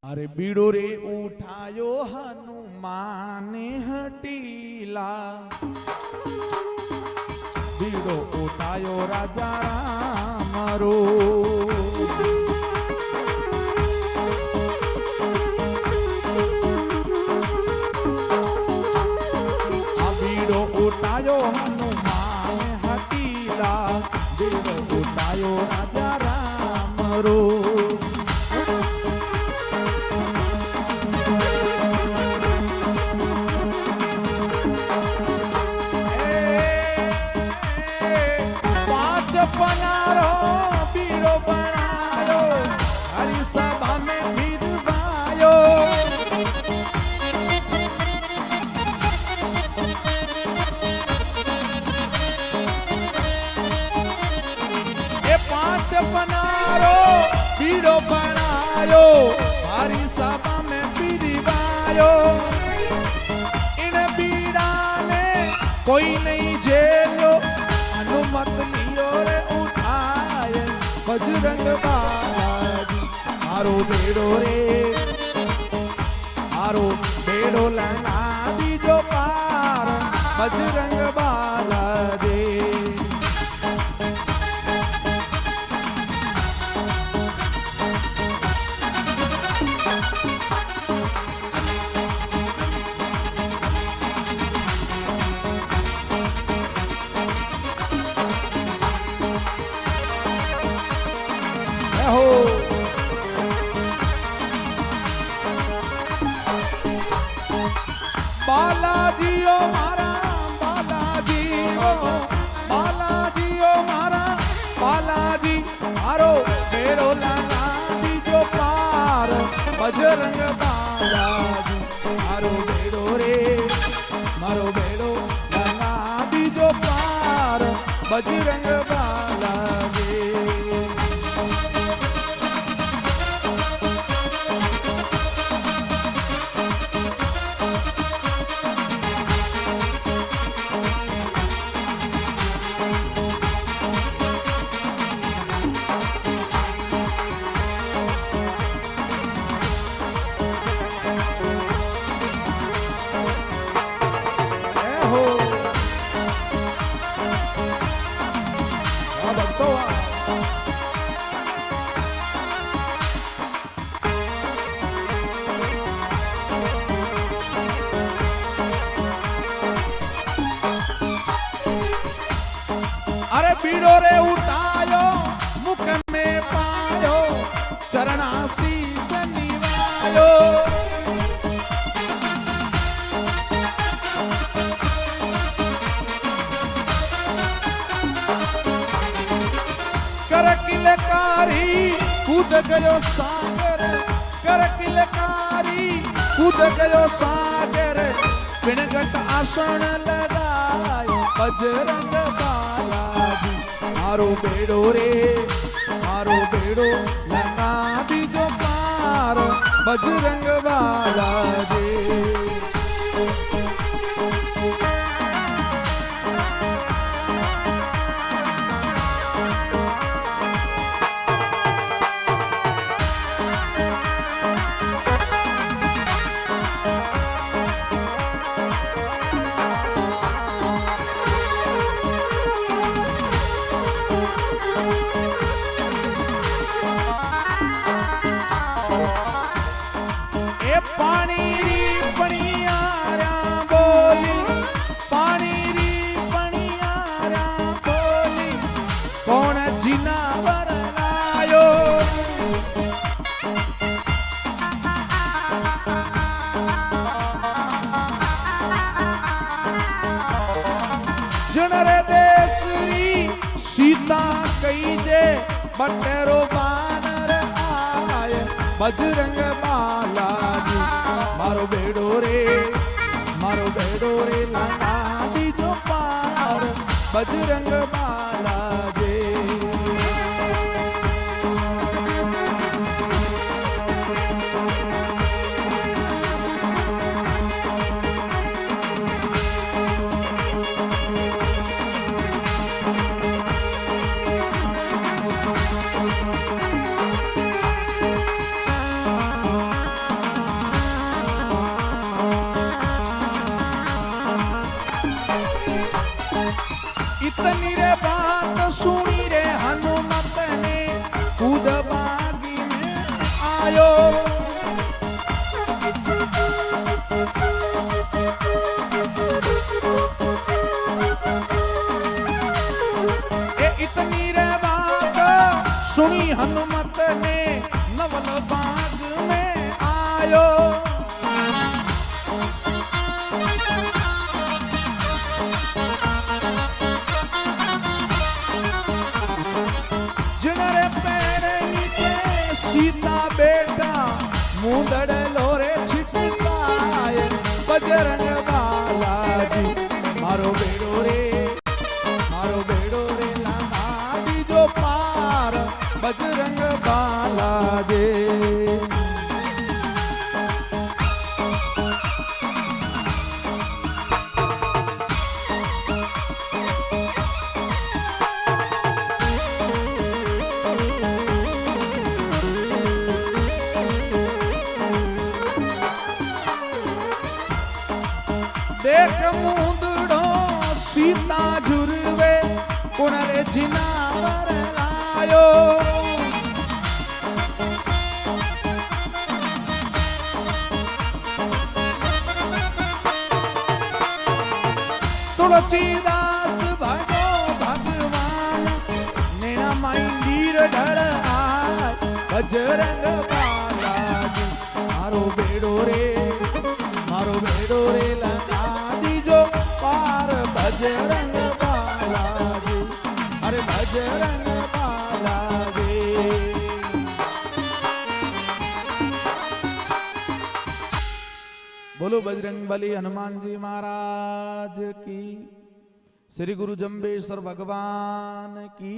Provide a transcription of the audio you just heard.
अरे बीड़ो रे उठायो हनुमान हटीला, बीड़ो उठायो राजा राम रो। बीड़ो उठायो हनुमान हटीला, बीड़ो उठायो राजा राम रो। बनारो बीड़ो बनायो, हरी सभा में फिरवायो। ये पांच बनारो बीड़ो बनायो, हरी सभा में फिरवायो। इन बीड़ा ने कोई नहीं झेलो, अनुमत लियो रे उठाए बजरंग बालाजी। मारो बेड़ो रे, मारो बेड़ो लंगा दीजो पार बजरंग बालाजी। हो बालाजी ओ मारा बालाजी, ओ बालाजी ओ मारा बालाजी। मारो बेड़ो लगा दीजो पार बजरंग बालाजी। मारो बेड़ो रे, मारो बेड़ो लगा दीजो पार बजरंग बालाजी। अरे बीड़ो रे उठायो मुख में पायो, चरणाशीष निवायो। कर किलकारी कूद गयो सागर, कर किलकारी कूद गयो सागर। पिणगट आसन लगायो बजरंग बालाजी। मारो बेड़ो रे, मारो बेड़ो लगा दीजो पार बजरंग बालाजी। पानी री पणियारा बोली, पानी री पणियारा बोली। कौन जीना बरनायो, जनरे देसरी सीता कही जे बटेरो बानर आए बजरंग बालाजी। मारो बेड़ो रे, मारो बेड़ो रे लगा दीजो पार बजरंग बालाजी। आयो। ए इतनी रे बात सुनी हनुमत ने नवल बाग में आयो। जिनरे पैर नीचे सीता बेटा मुंदड़ लोरे छिटकाए। बजरंग बालाजी मारो बेड़ो रे, मारो बेड़ो रे लगा दीजो पार। बजरंग बालाजी देख मुंदड़ो सीता झुरवे कुणरे जिनावर लायो। तुलसीदास भजो भगवान नैना माई नीर ढल आय। बजरंग बालाजी मारो बेड़ो रे, मारो बेड़ो रे लगा दीजो पार। बजरंग बालाजी, अरे बजरंग बालाजी। बोलो बजरंग बली हनुमान जी महाराज की, श्री गुरु जम्बेश्वर भगवान की।